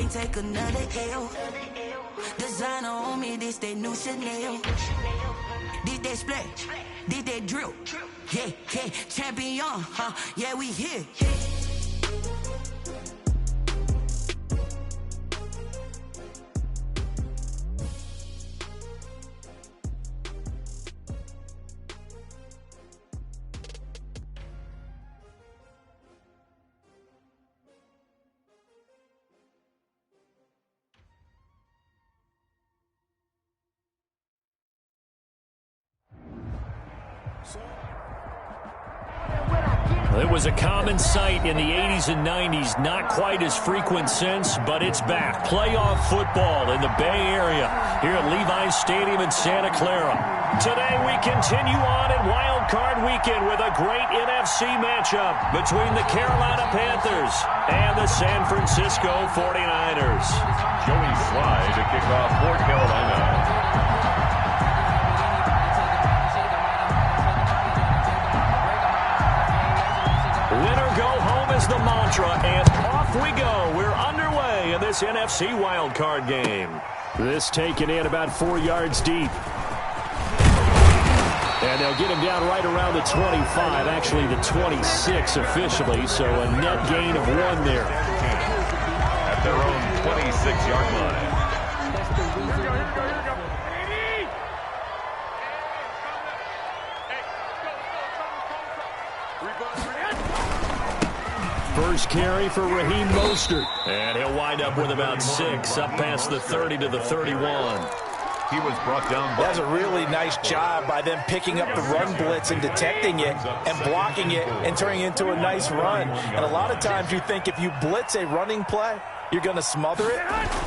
can't take another L. Designer on me, this they new Chanel. Did they split? Did they drill? Yeah, yeah, champion, huh? Yeah, we here. It was a common sight in the 80s and 90s, not quite as frequent since, but it's back. Playoff football in the Bay Area here at Levi's Stadium in Santa Clara. Today we continue on in Wild Card Weekend with a great NFC matchup between the Carolina Panthers and the San Francisco 49ers. Joey Slye to kick off for Carolina. Winner go home is the mantra, and off we go. We're underway in this NFC wildcard game. This taken in about 4 yards deep. And they'll get him down right around the 25, actually the 26 officially, so a net gain of 1 there. At their own 26-yard line. First carry for Raheem Mostert. And he'll wind up with about 6, up past the 30 to the 31. He was brought down. That's a really nice job by them picking up the run blitz and detecting it and blocking it and turning it into a nice run. And a lot of times you think if you blitz a running play, you're going to smother it.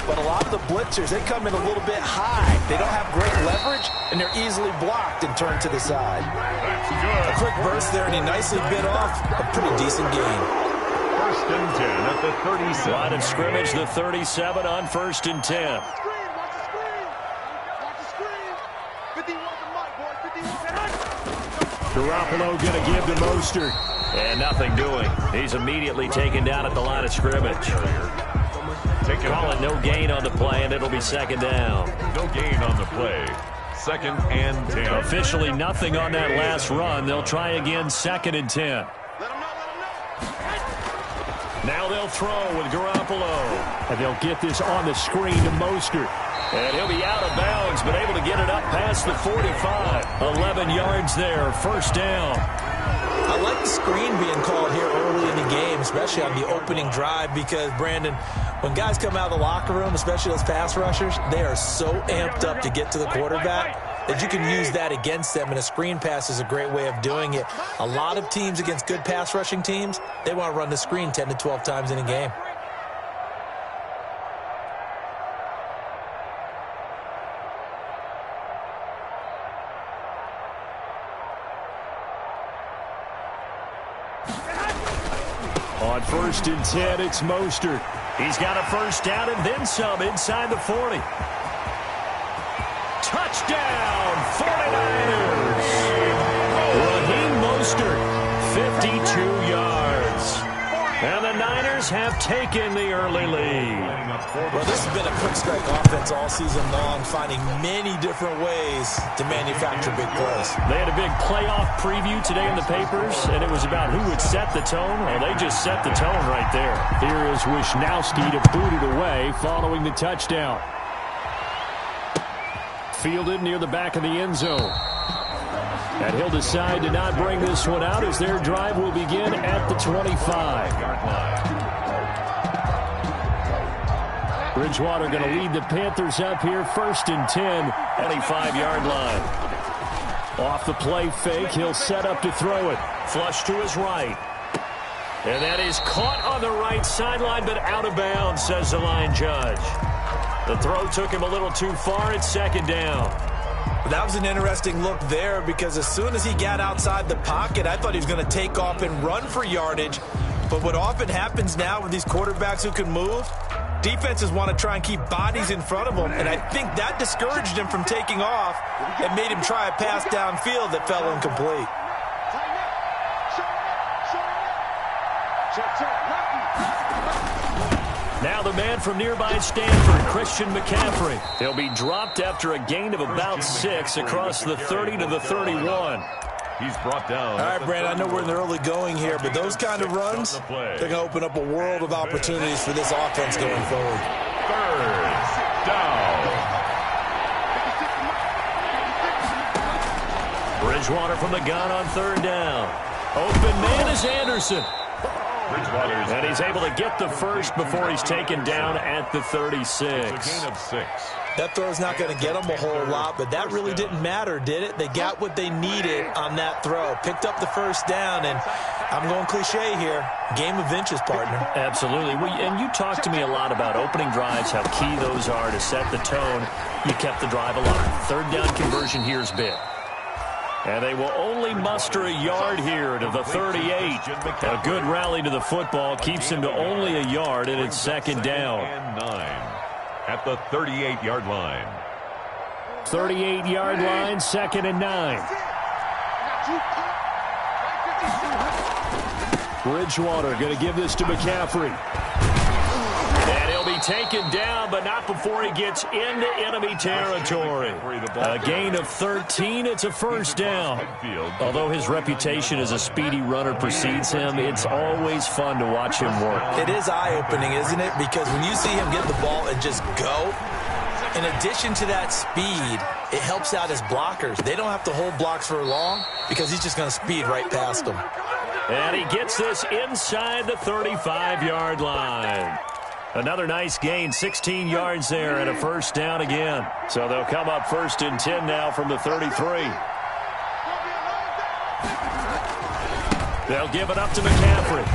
But a lot of the blitzers, they come in a little bit high. They don't have great leverage, and they're easily blocked and turned to the side. A quick burst there, and he nicely bit off a pretty decent gain. First and 10 at the 37. Line of scrimmage, the 37 on first and 10. Garoppolo going to give to Mostert. And nothing doing. He's immediately taken down at the line of scrimmage. Call it no gain on the play, and it'll be second down. No gain on the play. Second and 10. Officially nothing on that last run. They'll try again, second and 10. Now they'll throw with Garoppolo. And they'll get this on the screen to Mostert. And he'll be out of bounds, but able to get it up past the 45. 11 yards there, first down. I like the screen being called here early in the game, especially on the opening drive, because, Brandon, when guys come out of the locker room, especially those pass rushers, they are so amped up to get to the quarterback that you can use that against them, and a screen pass is a great way of doing it. A lot of teams against good pass rushing teams, they want to run the screen 10 to 12 times in a game. On first and 10, it's Mostert. He's got a first down and then some inside the 40. Touchdown, 49ers. Raheem Mostert, 52 yards. And the Niners have taken the early lead. Well, this has been a quick strike offense all season long, finding many different ways to manufacture big plays. They had a big playoff preview today in the papers, and it was about who would set the tone. Well, they just set the tone right there. Here is Wisnowski to boot it away following the touchdown. Fielded near the back of the end zone. And he'll decide to not bring this one out as their drive will begin at the 25-yard line. Bridgewater going to lead the Panthers up here, first and 10, 25-yard line. Off the play fake, he'll set up to throw it. Flush to his right. And that is caught on the right sideline, but out of bounds, says the line judge. The throw took him a little too far. It's second down. That was an interesting look there, because as soon as he got outside the pocket, I thought he was going to take off and run for yardage. But what often happens now with these quarterbacks who can move, defenses want to try and keep bodies in front of them, and I think that discouraged him from taking off and made him try a pass downfield that fell incomplete. Now the man from nearby Stanford, Christian McCaffrey. He'll be dropped after a gain of about 6 across the 30 to the 31. He's brought down. All right, Brand, I know we're in the early going here, but those kind of runs, they're going to open up a world of opportunities for this offense going forward. Third down. Bridgewater from the gun on third down. Open man is Anderson. And he's able to get the first before he's taken down at the 36. It's a gain of 6. That throw's not going to get them a whole lot, but that really didn't matter, did it? They got what they needed on that throw. Picked up the first down, and I'm going cliche here. Game of inches, partner. Absolutely. And you talked to me a lot about opening drives, how key those are to set the tone. You kept the drive alive. Third down conversion here is big. And they will only muster a yard here to the 38. A good rally to the football keeps him to only a yard, and it's second down. And 9 at the 38-yard line. 38-yard line, second and 9. Bridgewater going to give this to McCaffrey. And he'll be taken down, but not before he gets into enemy territory. A gain of 13. It's a first down. Although his reputation as a speedy runner precedes him, it's always fun to watch him work. It is eye-opening, isn't it? Because when you see him get the ball and just go, in addition to that speed, it helps out his blockers. They don't have to hold blocks for long because he's just going to speed right past them. And he gets this inside the 35-yard line. Another nice gain, 16 yards there, and a first down again. So they'll come up first and 10 now from the 33. They'll give it up to McCaffrey.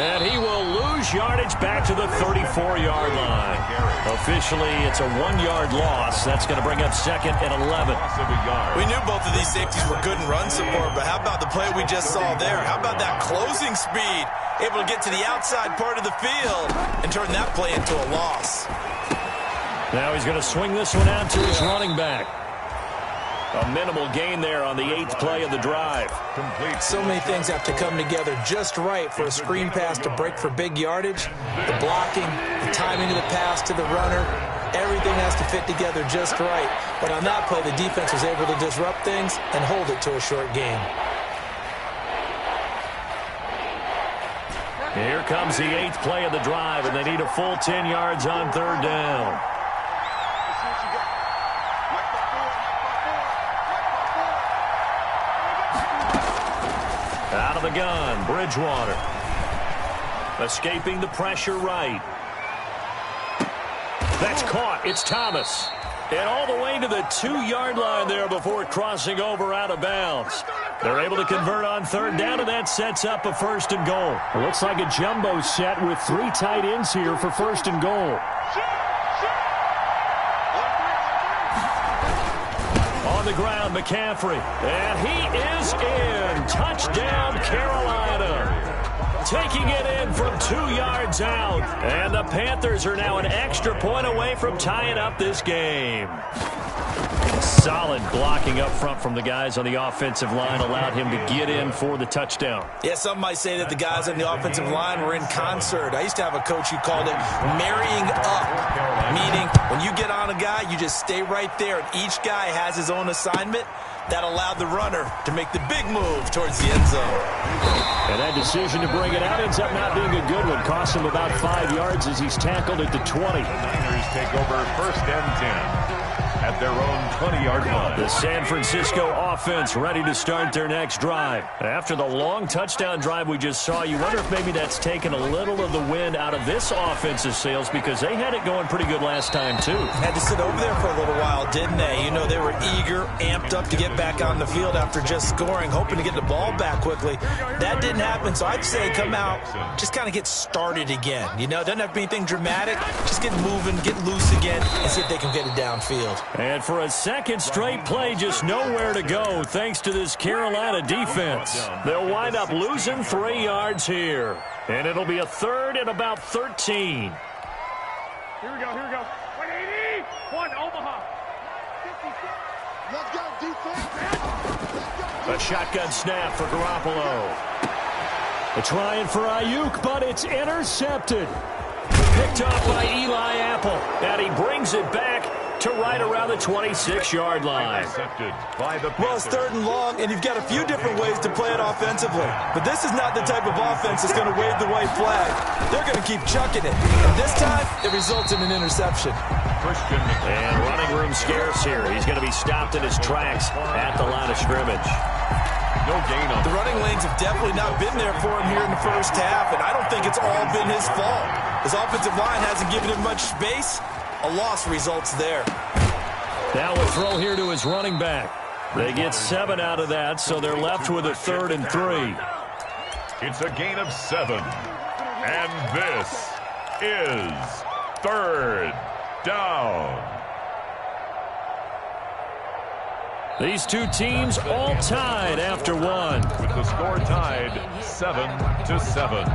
And he will lose yardage back to the 34-yard line. Officially, it's a 1-yard loss. That's going to bring up second and 11. We knew both of these safeties were good in run support, but how about the play we just saw there? How about that closing speed? Able to get to the outside part of the field and turn that play into a loss. Now he's going to swing this one out to his running back. A minimal gain there on the 8th play of the drive. So many things have to come together just right for a screen pass to break for big yardage. The blocking, the timing of the pass to the runner, everything has to fit together just right. But on that play, the defense was able to disrupt things and hold it to a short game. Here comes the 8th play of the drive, and they need a full 10 yards on third down. Out of the gun, Bridgewater. Escaping the pressure right. That's caught. It's Thomas. And all the way to the 2-yard line there before crossing over out of bounds. They're able to convert on third down, and that sets up a first and goal. It looks like a jumbo set with 3 tight ends here for first and goal. On the ground, McCaffrey. And he is in. Touchdown, Carolina. Taking it in from 2 yards out. And the Panthers are now an extra point away from tying up this game. Solid blocking up front from the guys on the offensive line allowed him to get in for the touchdown. Yeah, some might say that the guys on the offensive line were in concert. I used to have a coach who called it marrying up, meaning when you get on a guy, you just stay right there, and each guy has his own assignment. That allowed the runner to make the big move towards the end zone. And that decision to bring it out ends up not being a good one. Cost him about 5 yards as he's tackled at the 20. The Niners take over first and 10 at their own 20-yard line. The San Francisco offense ready to start their next drive. After the long touchdown drive we just saw, you wonder if maybe that's taken a little of the wind out of this offense's sails because they had it going pretty good last time, too. Had to sit over there for a little while, didn't they? You know, they were eager, amped up to get back on the field after just scoring, hoping to get the ball back quickly. That didn't happen, so I'd say come out, just kind of get started again. You know, doesn't have to be anything dramatic. Just get moving, get loose again, and see if they can get it downfield. And for a second straight play, just nowhere to go thanks to this Carolina defense. They'll wind up losing 3 yards here. And it'll be a third and about 13. Here we go, here we go. 180, 1 Omaha. Let's go, defense. A shotgun snap for Garoppolo. They're trying for Ayuk, but it's intercepted. picked off by Eli Apple, and he brings it back to right around the 26-yard line. Well, it's 3rd and long, and you've got a few different ways to play it offensively. But this is not the type of offense that's going to wave the white flag. They're going to keep chucking it. And this time, it results in an interception. And running room scarce here. He's going to be stopped in his tracks at the line of scrimmage. No gain on the running lanes have definitely not been there for him here in the first half, and I don't think it's all been his fault. His offensive line hasn't given him much space. A loss results there. Now a throw here to his running back. They get 7 out of that, so they're left with a 3rd and 3. It's a gain of 7. And this is 3rd down. These two teams all tied after one. With the score tied 7-7.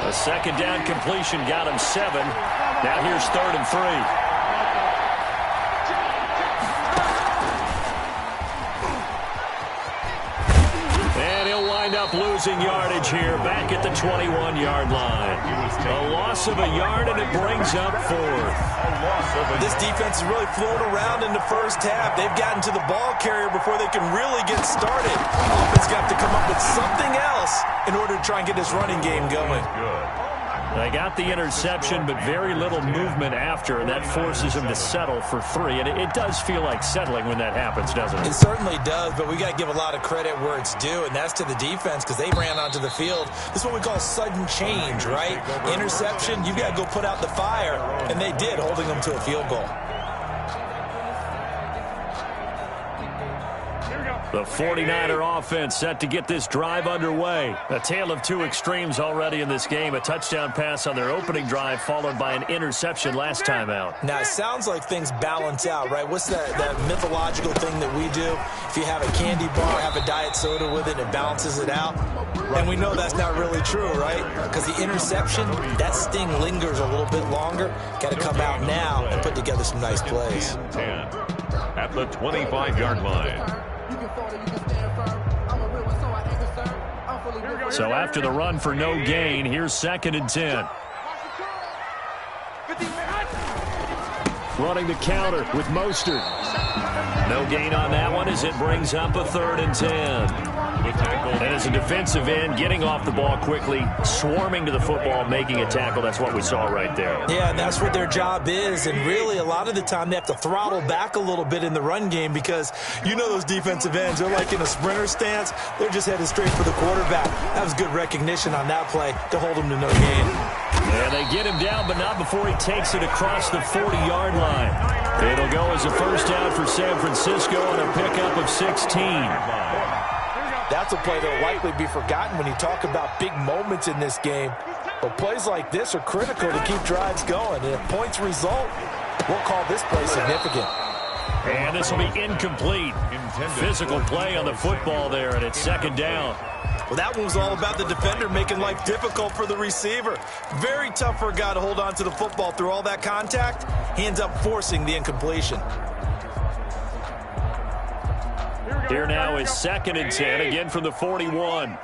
A second down completion got him 7. Now here's 3rd and 3. Losing yardage here back at the 21-yard line. A loss of a yard, and it brings up 4th. This defense is really flown around in the first half. They've gotten to the ball carrier before they can really get started. Offense got to come up with something else in order to try and get this running game going. They got the interception, but very little movement after, and that forces them to settle for 3. And it does feel like settling when that happens, doesn't it? It certainly does, but we got to give a lot of credit where it's due, and that's to the defense because they ran onto the field. This is what we call sudden change, right? Interception, you got to go put out the fire, and they did, holding them to a field goal. The 49er offense set to get this drive underway. A tale of two extremes already in this game. A touchdown pass on their opening drive followed by an interception last time out. Now, it sounds like things balance out, right? What's that mythological thing that we do? If you have a candy bar, have a diet soda with it, it balances it out. And we know that's not really true, right? Because the interception, that sting lingers a little bit longer. Got to come out now and put together some nice plays. 10 at the 25-yard line. So after the run for no gain, here's 2nd and 10. Running the counter with Mostert. No gain on that one as it brings up a 3rd and 10. And as a defensive end, getting off the ball quickly, swarming to the football, making a tackle, that's what we saw right there. Yeah, and that's what their job is. And really, a lot of the time, they have to throttle back a little bit in the run game because you know those defensive ends, they're like in a sprinter stance. They're just headed straight for the quarterback. That was good recognition on that play to hold him to no gain. And they get him down, but not before he takes it across the 40-yard line. It'll go as a first down for San Francisco on a pickup of 16. That's a play that will likely be forgotten when you talk about big moments in this game. But plays like this are critical to keep drives going. And if points result, we'll call this play significant. And this will be incomplete. Physical play on the football there, and it's 2nd down. Well, that one was all about the defender making life difficult for the receiver. Very tough for a guy to hold on to the football through all that contact. He ends up forcing the incompletion. Here now is 2nd and 10, again from the 41.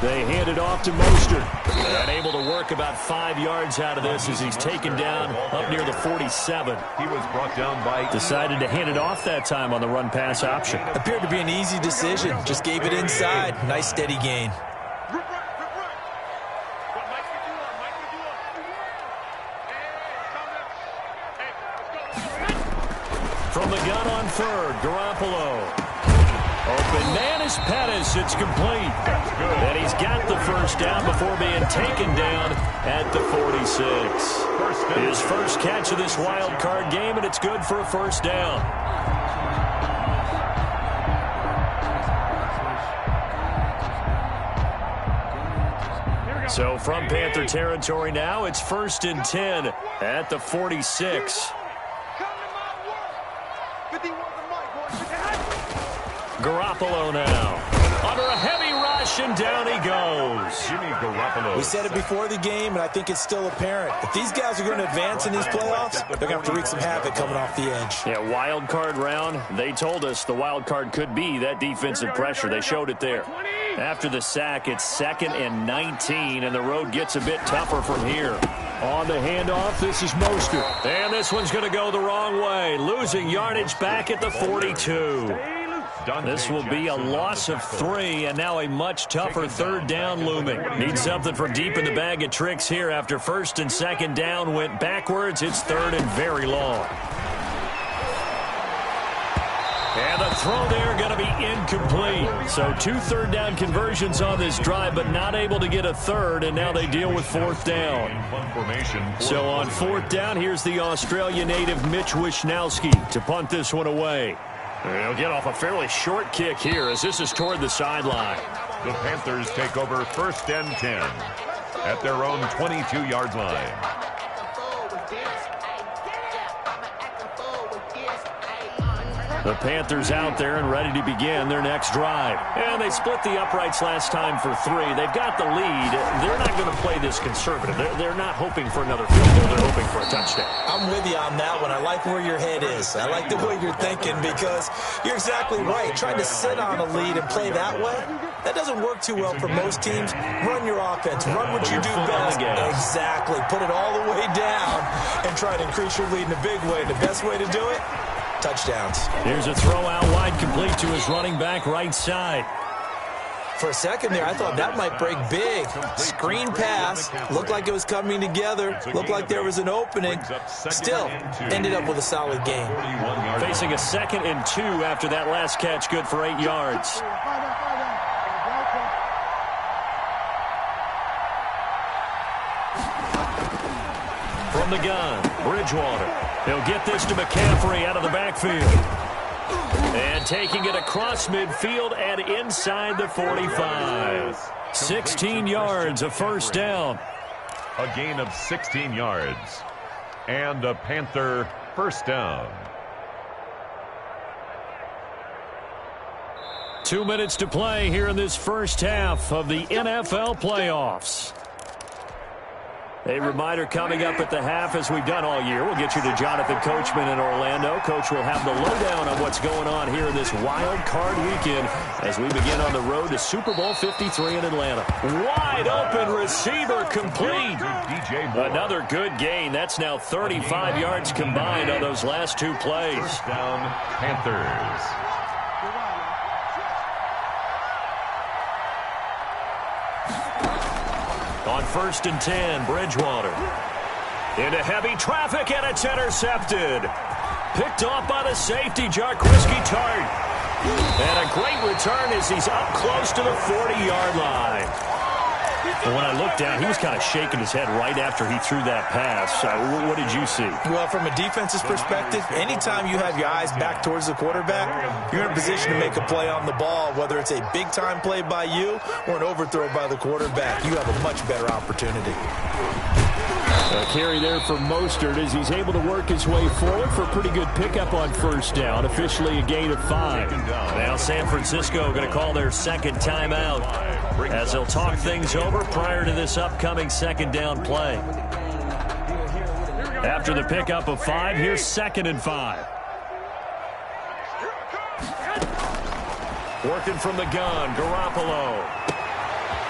They hand it off to Mostert. And able to work about 5 yards out of this as he's taken down up near the 47. He was brought down by... Decided to hand it off that time on the run-pass option. Appeared to be an easy decision. Just gave it inside. Nice steady gain. From the gun on 3rd, Garoppolo. Open man is Pettis. It's complete. And he's got the first down before being taken down at the 46. His first catch of this wild card game, and it's good for a first down. So from Panther territory now, it's 1st and 10 at the 46. Garoppolo now. Under a heavy rush, catch, and down he goes. Jimmy Garoppolo. We said it before the game, and I think it's still apparent. If these guys are going to advance in these playoffs, they're going to have to wreak some havoc coming off the edge. Yeah, wild card round. They told us the wild card could be that defensive pressure. They showed it there. After the sack, it's 2nd and 19, and the road gets a bit tougher from here. On the handoff, this is Mostert. And this one's going to go the wrong way, losing yardage back at the 42. This will be a loss of 3, and now a much tougher 3rd down looming. Need something from deep in the bag of tricks here after 1st and 2nd down went backwards. It's 3rd and very long. And the throw there going to be incomplete. So 2 3rd down conversions on this drive, but not able to get a 3rd, and now they deal with 4th down. So on 4th down, here's the Australia native Mitch Wishnowsky to punt this one away. He'll get off a fairly short kick here as this is toward the sideline. The Panthers take over 1st and 10 at their own 22-yard line. The Panthers out there and ready to begin their next drive. And they split the uprights last time for 3. They've got the lead. They're not going to play this conservative. They're not hoping for another field goal. They're hoping for a touchdown. I'm with you on that one. I like where your head is. I like the way you're thinking because you're exactly right. Trying to sit on a lead and play that way, that doesn't work too well for most teams. Run your offense. Run what you do best. Exactly. Put it all the way down and try to increase your lead in a big way. The best way to do it, touchdowns. Here's a throw out wide, complete to his running back right side. For a second there, I thought that might break big. Screen pass. Looked like it was coming together. Looked like there was an opening. Still, ended up with a solid game. Facing a 2nd and 2 after that last catch, good for 8 yards. From the gun, Bridgewater. He'll get this to McCaffrey out of the backfield. And taking it across midfield and inside the 45. 16 yards, a 1st down. A gain of 16 yards. And a Panther 1st down. 2 minutes to play here in this first half of the NFL playoffs. A reminder coming up at the half, as we've done all year. We'll get you to Jonathan Coachman in Orlando. Coach will have the lowdown on what's going on here in this wild card weekend as we begin on the road to Super Bowl 53 in Atlanta. Wide open receiver complete. Another good gain. That's now 35 yards combined on those last 2 plays. 1st down, Panthers. On 1st and 10, Bridgewater. Into heavy traffic, and it's intercepted. Picked off by the safety, Jarquiski Tart. And a great return as he's up close to the 40-yard line. Well, when I looked down, he was kind of shaking his head right after he threw that pass. What did you see? Well, from a defense's perspective, anytime you have your eyes back towards the quarterback, you're in a position to make a play on the ball, whether it's a big-time play by you or an overthrow by the quarterback. You have a much better opportunity. A carry there for Mostert as he's able to work his way forward for a pretty good pickup on 1st down. Officially a gain of 5. Now San Francisco going to call their 2nd timeout as they'll talk things over prior to this upcoming 2nd down play. After the pickup of 5, here's 2nd and 5. Working from the gun, Garoppolo.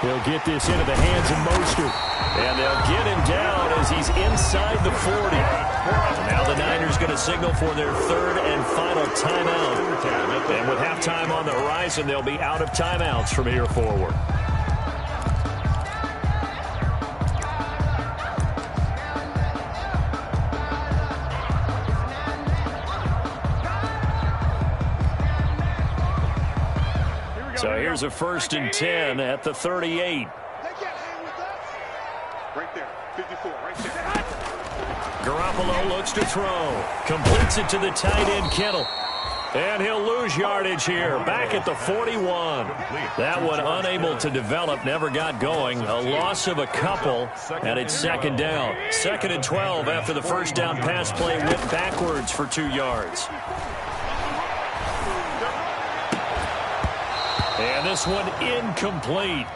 He'll get this into the hands of Mostert. And they'll get him down as he's inside the 40. Now the Niners going to signal for their 3rd and final timeout. And with halftime on the horizon, they'll be out of timeouts from here forward. So here's a 1st and 10 at the 38. Right there, 54, right there. Garoppolo looks to throw. Completes it to the tight end, Kittle. And he'll lose yardage here. Back at the 41. That one unable to develop, never got going. A loss of a couple, and it's 2nd down. 2nd and 12 after the 1st down pass play went backwards for 2 yards. And this one incomplete.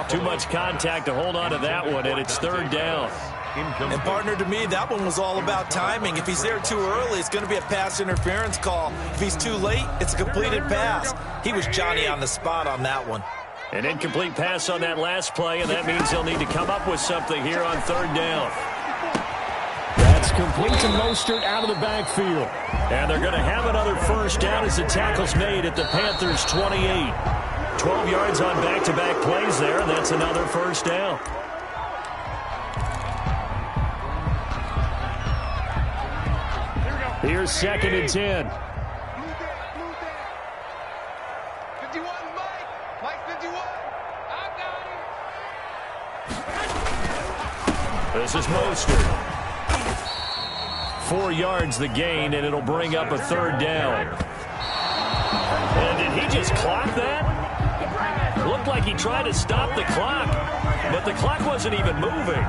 Too much contact to hold on to that one, and it's third down. And partner, to me, that one was all about timing. If he's there too early, it's going to be a pass interference call. If he's too late, it's a completed pass. He was Johnny on the spot on that one. An incomplete pass on that last play, and that means he'll need to come up with something here on third down. That's complete to Mostert out of the backfield. And they're going to have another first down as the tackle's made at the Panthers' 28. 12 yards on back-to-back plays there, and that's another first down. Here's 2nd and 10. 51, Mike 51. I got him. This is Mostert. 4 yards the gain, and it'll bring up a third down. And did he just clock that? Looked like he tried to stop the clock, but the clock wasn't even moving.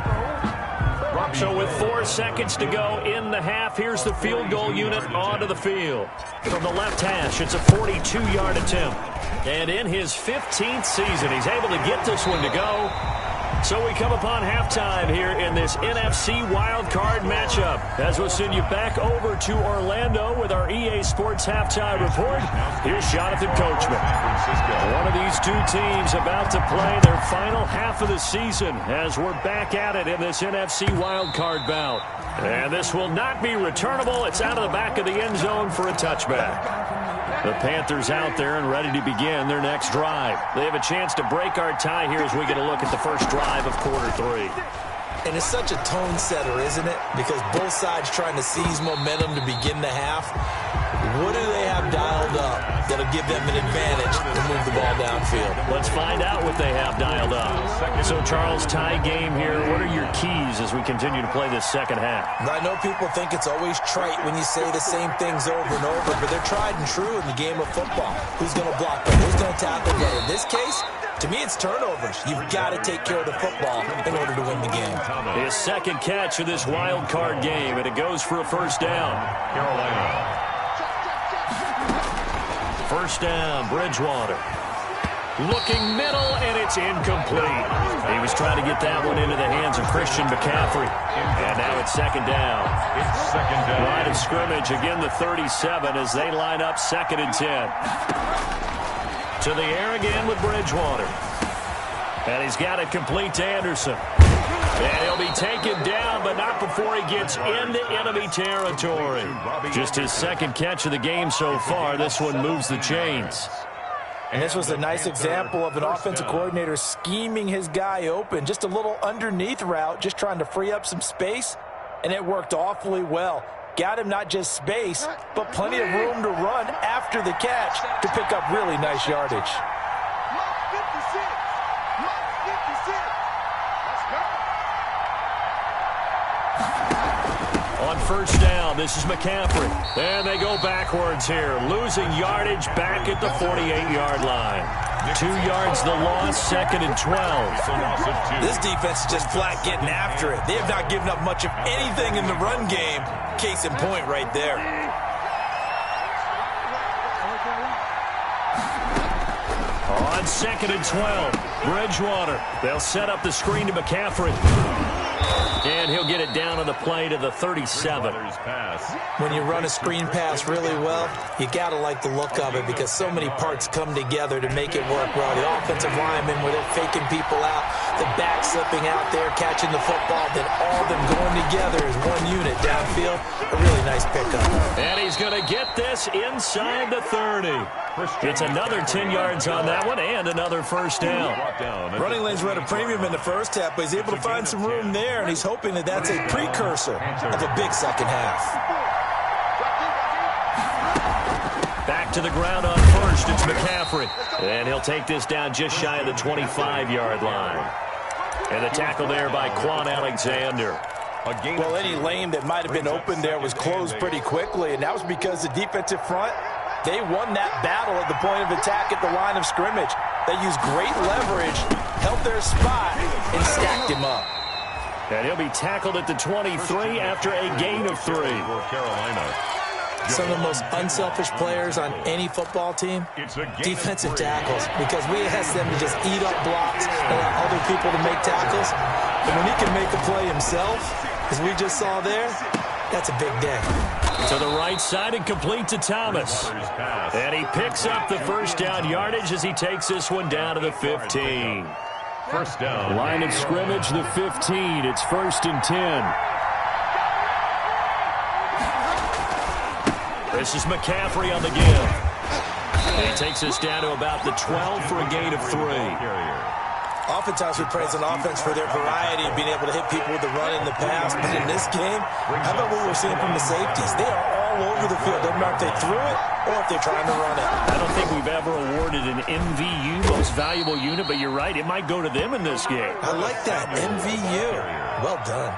So with 4 seconds to go in the half, here's the field goal unit onto the field. From the left hash, it's a 42-yard attempt. And in his 15th season, he's able to get this one to go. So we come upon halftime here in this NFC wildcard matchup. As we'll send you back over to Orlando with our EA Sports halftime report, here's Jonathan Coachman. One of these two teams about to play their final half of the season as we're back at it in this NFC wildcard bout. And this will not be returnable. It's out of the back of the end zone for a touchback. The Panthers out there and ready to begin their next drive. They have a chance to break our tie here as we get a look at the first drive of quarter 3. And it's such a tone setter, isn't it? Because both sides trying to seize momentum to begin the half. What do they have dialed up that'll give them an advantage to move the ball downfield? Let's find out what they have dialed up. So, Charles, tie game here. What are your keys as we continue to play this second half? I know people think it's always trite when you say the same things over and over, but they're tried and true in the game of football. Who's going to block better? Who's going to tackle better? In this case, to me, it's turnovers. You've got to take care of the football in order to win the game. His second catch of this wild card game, and it goes for a first down. Carolina. First down, Bridgewater. Looking middle, and it's incomplete. He was trying to get that one into the hands of Christian McCaffrey. And now it's second down. Line of scrimmage, again the 37 as they line up 2nd and 10. To the air again with Bridgewater. And he's got it complete to Anderson. And he'll be taken down, but not before he gets into enemy territory. Just his second catch of the game so far. This one moves the chains. And this was a nice example of an offensive coordinator scheming his guy open. Just a little underneath route, just trying to free up some space, and it worked awfully well. Got him not just space, but plenty of room to run after the catch to pick up really nice yardage. On first down, this is McCaffrey. And they go backwards here, losing yardage back at the 48-yard line. 2 yards the loss, 2nd and 12. This defense is just flat getting after it. They have not given up much of anything in the run game. Case in point right there. On 2nd and 12, Bridgewater. They'll set up the screen to McCaffrey. And he'll get it down on the play to the 37. When you run a screen pass really well, you got to like the look of it because so many parts come together to make it work well. The offensive linemen where they're faking people out, the back slipping out there, catching the football, then all of them going together as one unit downfield. A really nice pickup. And he's going to get this inside the 30. It's another 10 yards on that one and another first down. Running lanes were at a premium in the first half, but he's able to find some room there, and he's hoping that that's a precursor of a big second half. Back to the ground on first, it's McCaffrey. And he'll take this down just shy of the 25-yard line. And the tackle there by Quan Alexander. Well, any lane that might have been open there was closed pretty quickly, and that was because the defensive front, they won that battle at the point of attack at the line of scrimmage. They used great leverage, held their spot, and stacked him up. And he'll be tackled at the 23 after a gain of 3. some of the most unselfish players on any football team? Defensive tackles, because we ask them to just eat up blocks and allow other people to make tackles. And when he can make a play himself, as we just saw there, that's a big day. To the right side and complete to Thomas. And he picks up the first down yardage as he takes this one down to the 15. First down. Line of scrimmage, the 15. It's 1st and 10. This is McCaffrey on the give. And he takes us down to about the 12 for a gain of 3. Oftentimes we praise an offense for their variety of being able to hit people with the run in the past. But in this game, how about what we're seeing from the safeties? They are all over the field. Doesn't matter if they threw it or if they're trying to run it. I don't think we've ever awarded an MVU, most valuable unit, but you're right. It might go to them in this game. I like that. MVU. Well done.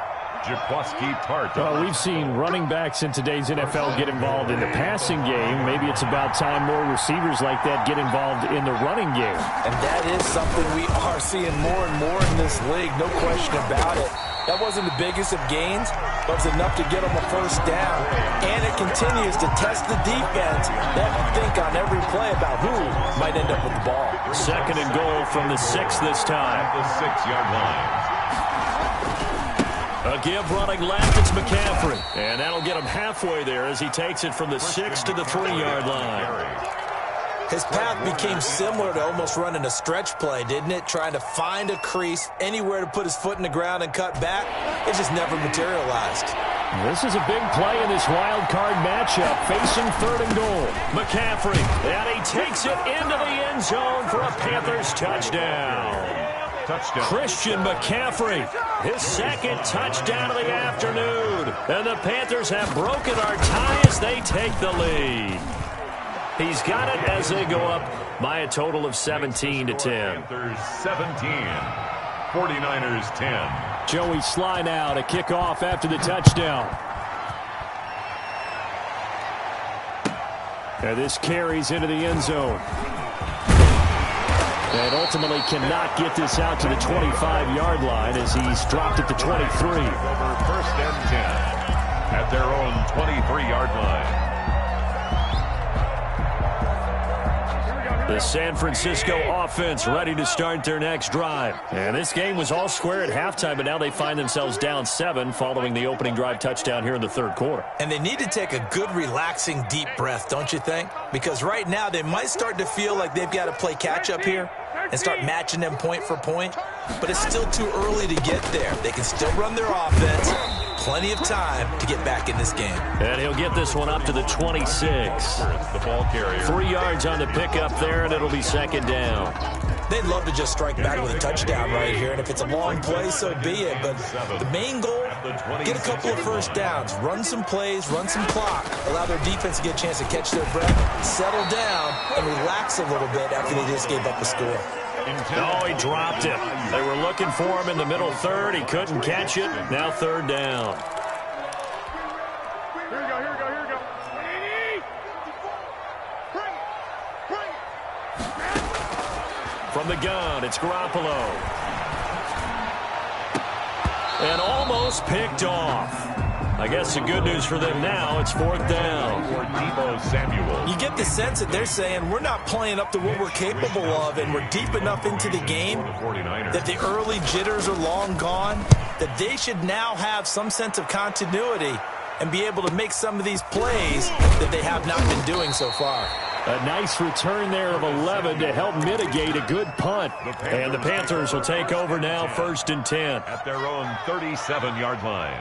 Well, we've seen running backs in today's NFL get involved in the passing game. Maybe it's about time more receivers like that get involved in the running game. And that is something we are seeing more and more in this league, no question about it. That wasn't the biggest of gains, but it's enough to get them a first down. And it continues to test the defense. They have to think on every play about who might end up with the ball. 2nd and goal from the 6 this time. At the 6-yard line. A give running left, it's McCaffrey. And that'll get him halfway there as he takes it from the 6 to the 3-yard line. His path became similar to almost running a stretch play, didn't it? Trying to find a crease, anywhere to put his foot in the ground and cut back. It just never materialized. This is a big play in this wild card matchup, facing 3rd and goal. McCaffrey, and he takes it into the end zone for a Panthers touchdown. Christian McCaffrey, his 2nd touchdown of the afternoon. And the Panthers have broken our tie as they take the lead. He's got it as they go up by a total of 17 to 10. Panthers 17, 49ers 10. Joey Sly now to kick off after the touchdown. And this carries into the end zone. And ultimately cannot get this out to the 25-yard line as he's dropped at the 23. Over 1st and 10 at their own 23-yard line. The San Francisco offense ready to start their next drive. And this game was all square at halftime, but now they find themselves down 7 following the opening drive touchdown here in the 3rd quarter. And they need to take a good, relaxing, deep breath, don't you think? Because right now they might start to feel like they've got to play catch-up here and start matching them point for point. But it's still too early to get there. They can still run their offense. Plenty of time to get back in this game. And he'll get this one up to the 26. The ball carrier. 3 yards on the pickup there, and it'll be 2nd down. They'd love to just strike back with a touchdown right here, and if it's a long play, so be it. But the main goal, get a couple of first downs, run some plays, run some clock, allow their defense to get a chance to catch their breath, settle down, and relax a little bit after they just gave up a score. Oh, he dropped it. They were looking for him in the middle 3rd. He couldn't catch it. Now 3rd down. Here we go. From the gun, it's Garoppolo. And almost picked off. I guess the good news for them now, it's 4th down. You get the sense that they're saying we're not playing up to what we're capable of, and we're deep enough into the game that the early jitters are long gone, that they should now have some sense of continuity and be able to make some of these plays that they have not been doing so far. A nice return there of 11 to help mitigate a good punt. And the Panthers will take over now, 1st and 10. At their own 37-yard line.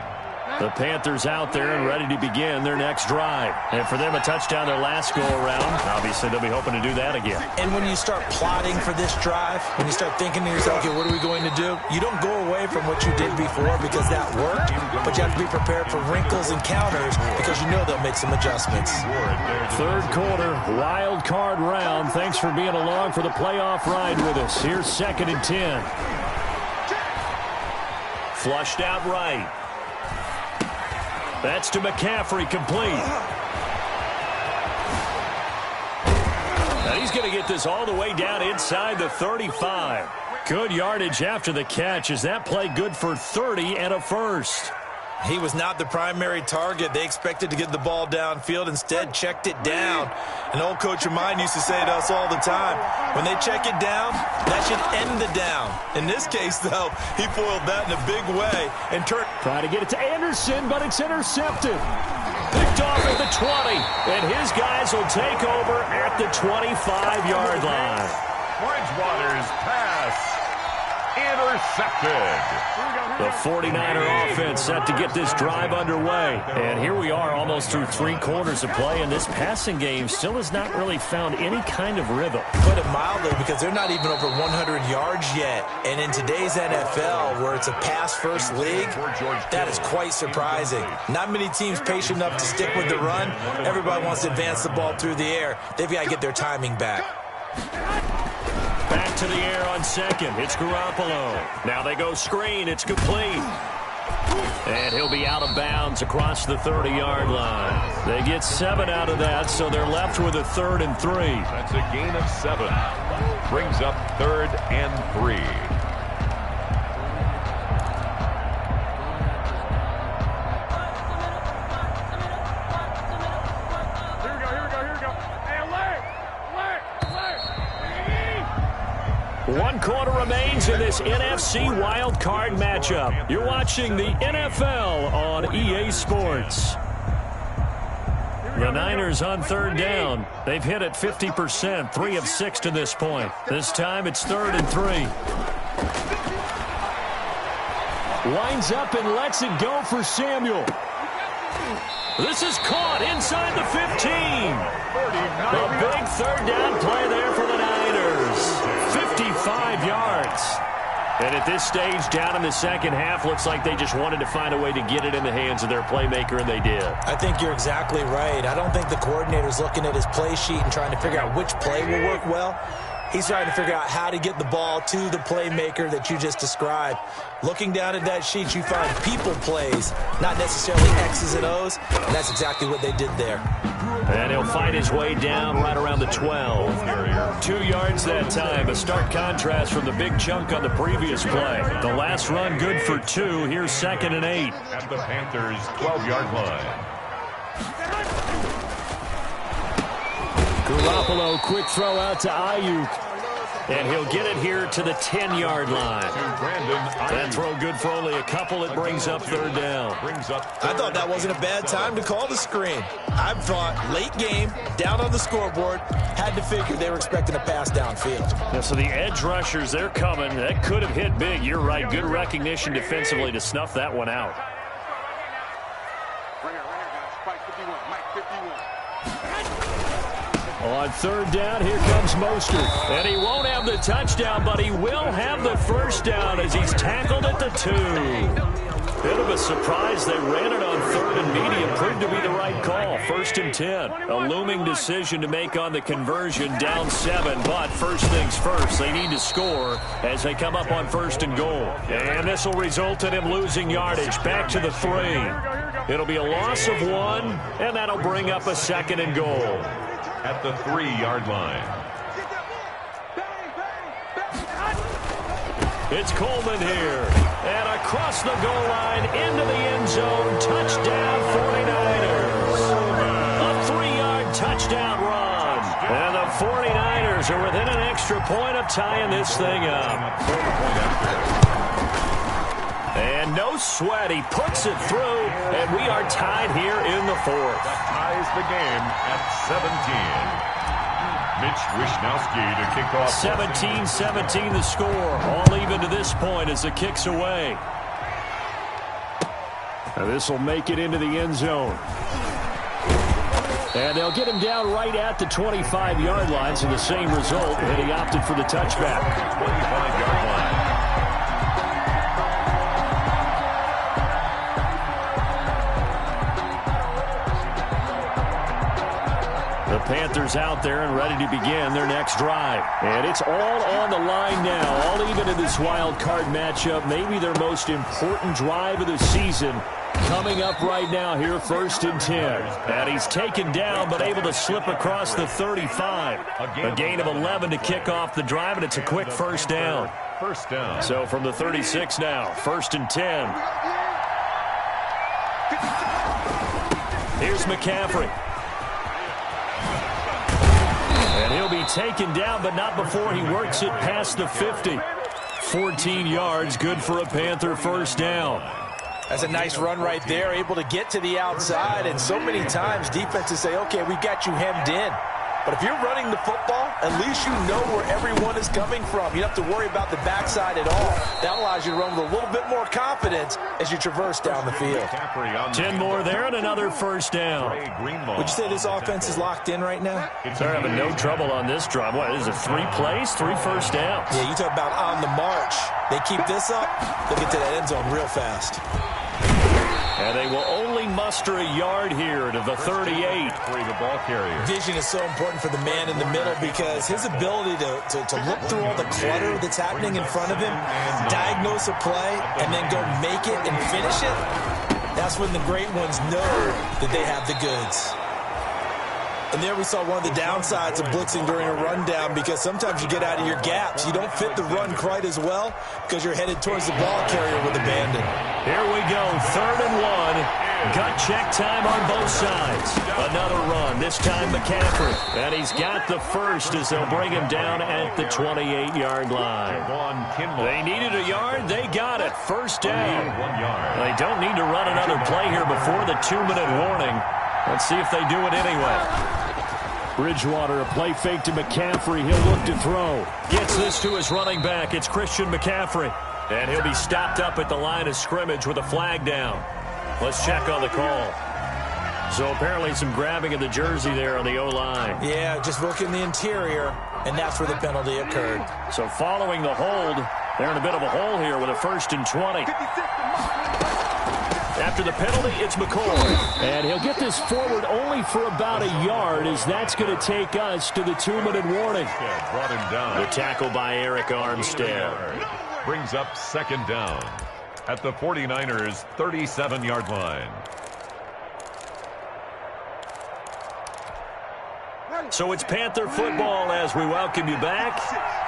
The Panthers out there and ready to begin their next drive. And for them, a touchdown their last go-around. Obviously, they'll be hoping to do that again. And when you start plotting for this drive, when you start thinking to yourself, okay, what are we going to do? You don't go away from what you did before because that worked, but you have to be prepared for wrinkles and counters because you know they'll make some adjustments. 3rd quarter, wild card round. Thanks for being along for the playoff ride with us. Here's 2nd and 10. Flushed out right. That's to McCaffrey, complete. And he's going to get this all the way down inside the 35. Good yardage after the catch. Is that play good for 30 and a first? He was not the primary target. They expected to get the ball downfield, instead checked it down. And old Coach of mine used to say to us all the time, when they check it down, that should end the down. In this case, though, he foiled that in a big way and turned. Trying to get it to Anderson, but it's intercepted. Picked off at the 20, and his guys will take over at the 25-yard line. Bridgewater's pass intercepted. The 49er offense set to get this drive underway. And here we are almost through 3 quarters of play, and this passing game still has not really found any kind of rhythm. Put it mildly, because they're not even over 100 yards yet. And in today's NFL, where it's a pass-first league, that is quite surprising. Not many teams patient enough to stick with the run. Everybody wants to advance the ball through the air. They've got to get their timing back. Back to the air on second. It's Garoppolo. Now they go screen. It's complete. And he'll be out of bounds across the 30-yard line. They get 7 out of that, so they're left with a 3rd and 3. That's a gain of 7. Brings up 3rd and 3. One quarter remains in this NFC wildcard matchup. You're watching the NFL on EA Sports. The Niners on 3rd down. They've hit it 50%, 3 of 6 to this point. This time it's 3rd and 3. Winds up and lets it go for Samuel. This is caught inside the 15. A big 3rd down play there for the Niners. 55 yards. And at this stage, down in the second half, looks like they just wanted to find a way to get it in the hands of their playmaker, and they did. I think you're exactly right. I don't think the coordinator's looking at his play sheet and trying to figure out which play will work well. He's trying to figure out how to get the ball to the playmaker that you just described. Looking down at that sheet, you find people plays, not necessarily X's and O's, and that's exactly what they did there. And he'll find his way down right around the 12. 2 yards that time. A stark contrast from the big chunk on the previous play. The last run good for 2. Here's 2nd and 8. At the Panthers' 12-yard line. Garoppolo, quick throw out to Ayuk. And he'll get it here to the 10-yard line. That throw good for only a couple. It brings up 3rd down. I thought that wasn't a bad time to call the screen. I thought late game, down on the scoreboard, had to figure they were expecting a pass downfield. Yeah, so the edge rushers, they're coming. That could have hit big. You're right. Good recognition defensively to snuff that one out. On 3rd down, here comes Mostert. And he won't have the touchdown, but he will have the 1st down as he's tackled at the 2. Bit of a surprise. They ran it on 3rd and medium. Proved to be the right call. 1st and 10. A looming decision to make on the conversion. Down 7, but first things first. They need to score as they come up on 1st and goal. And this will result in him losing yardage. Back to the 3. It'll be a loss of 1, and that'll bring up a 2nd and goal. At the 3-yard line. It's Coleman here. And across the goal line into the end zone. Touchdown 49ers. A 3-yard touchdown run. And the 49ers are within an extra point of tying this thing up. And no sweat. He puts it through, and we are tied here in the 4th. That ties the game at 17. Mitch Wishnowski to kick off. 17-17 the score. All even to this point as the kick's away. Now this will make it into the end zone. And they'll get him down right at the 25-yard line, so the same result, and he opted for the touchback. 25-yard line. The Panthers out there and ready to begin their next drive. And it's all on the line now, all even in this wild card matchup. Maybe their most important drive of the season coming up right now here, 1st and 10. And he's taken down but able to slip across the 35. A gain of 11 to kick off the drive, and it's a quick 1st down. First down. So from the 36 now, 1st and 10. Here's McCaffrey. And he'll be taken down, but not before he works it past the 50. 14 yards, good for a Panther first down. That's a nice run right there, able to get to the outside. And so many times defenses say, okay, we got you hemmed in. But if you're running the football, at least you know where everyone is coming from. You don't have to worry about the backside at all. That allows you to run with a little bit more confidence as you traverse down the field. 10 more there and another first down. Would you say this offense is locked in right now? They're having no trouble on this drive. What, is it 3 plays, 3 first downs? Yeah, you talk about on the march. They keep this up, they'll get to that end zone real fast. And they will only muster a yard here to the 38. The ball carrier. Vision is so important for the man in the middle because his ability to look through all the clutter that's happening in front of him, diagnose a play, and then go make it and finish it, that's when the great ones know that they have the goods. And there we saw one of the downsides of blitzing during a rundown because sometimes you get out of your gaps. You don't fit the run quite as well because you're headed towards the ball carrier with abandon. Here we go, 3rd and 1. Gut check time on both sides. Another run, this time McCaffrey. And he's got the first as they'll bring him down at the 28-yard line. They needed a yard, they got it. First down. They don't need to run another play here before the 2-minute warning. Let's see if they do it anyway. Bridgewater, a play fake to McCaffrey. He'll look to throw. Gets this to his running back. It's Christian McCaffrey. And he'll be stopped up at the line of scrimmage with a flag down. Let's check on the call. So apparently some grabbing of the jersey there on the O-line. Yeah, just look in the interior, and that's where the penalty occurred. So following the hold, they're in a bit of a hole here with a 1st and 20. After the penalty, it's McCoy. And he'll get this forward only for about a yard, as that's going to take us to the 2-minute warning. Brought him down. The tackle by Eric Armstead. Brings up 2nd down at the 49ers' 37-yard line. So it's Panther football as we welcome you back.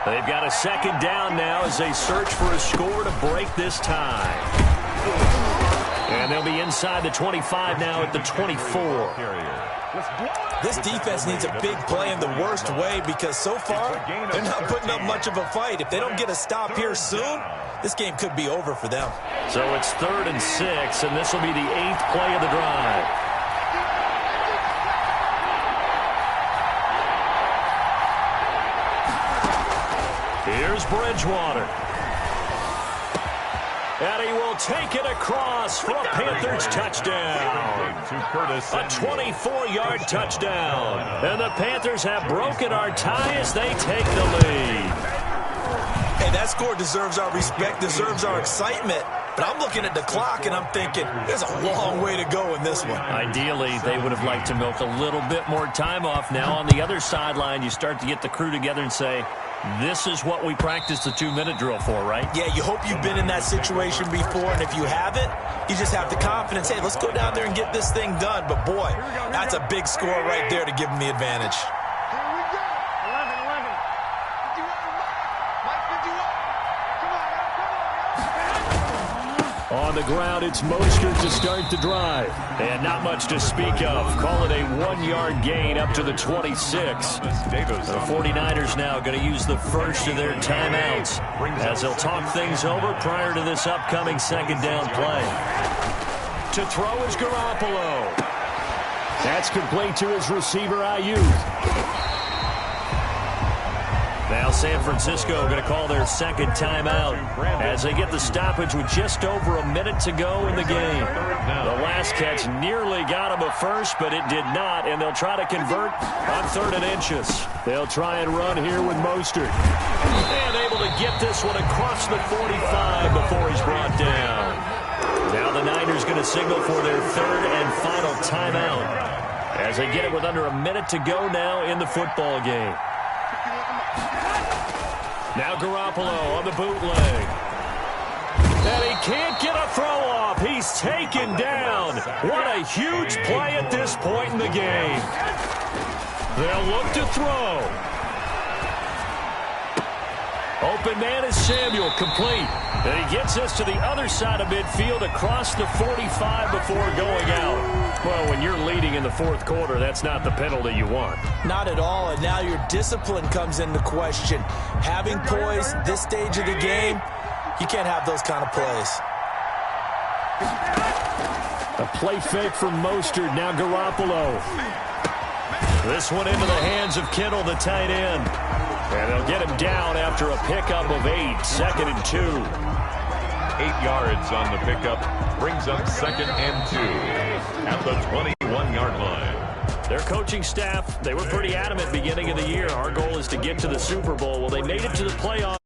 They've got a 2nd down now as they search for a score to break this tie. And they'll be inside the 25 now at the 24. This defense needs a big play in the worst way because so far they're not putting up much of a fight. If they don't get a stop here soon, this game could be over for them. So it's 3rd and 6, and this will be the 8th play of the drive. Here's Bridgewater. And he will take it across for a Panthers touchdown. A 24-yard touchdown. And the Panthers have broken our tie as they take the lead. Hey, that score deserves our respect, deserves our excitement. But I'm looking at the clock and I'm thinking, there's a long way to go in this one. Ideally, they would have liked to milk a little bit more time off. Now on the other sideline, you start to get the crew together and say, this is what we practiced the 2-minute drill for, right? Yeah, you hope you've been in that situation before, and if you haven't, you just have the confidence, hey, let's go down there and get this thing done. But, boy, that's a big score right there to give them the advantage. Here we go. 11-11. 51, Mike 51. Come on, On the ground, it's Mostert to start the drive. And not much to speak of. Call it a 1-yard gain up to the 26. The 49ers now going to use the first of their timeouts as they'll talk things over prior to this upcoming 2nd down play. To throw is Garoppolo. That's complete to his receiver, Ayuk. Now San Francisco going to call their 2nd timeout as they get the stoppage with just over a minute to go in the game. The last catch nearly got them a first, but it did not, and they'll try to convert on 3rd and inches. They'll try and run here with Mostert. And able to get this one across the 45 before he's brought down. Now the Niners going to signal for their 3rd and final timeout as they get it with under a minute to go now in the football game. Now Garoppolo on the bootleg. And he can't get a throw off. He's taken down. What a huge play at this point in the game. They'll look to throw. Open man is Samuel, complete. And he gets us to the other side of midfield across the 45 before going out. Well, when you're leading in the fourth quarter, that's not the penalty you want. Not at all, and now your discipline comes into question. Having poise this stage of the game, you can't have those kind of plays. A play fake from Mostert, now Garoppolo. This one into the hands of Kittle, the tight end. And they'll get him down after a pickup of 8, 2nd and 2. 8 yards on the pickup, brings up 2nd and 2 at the 21-yard line. Their coaching staff, they were pretty adamant beginning of the year. Our goal is to get to the Super Bowl. Well, they made it to the playoffs.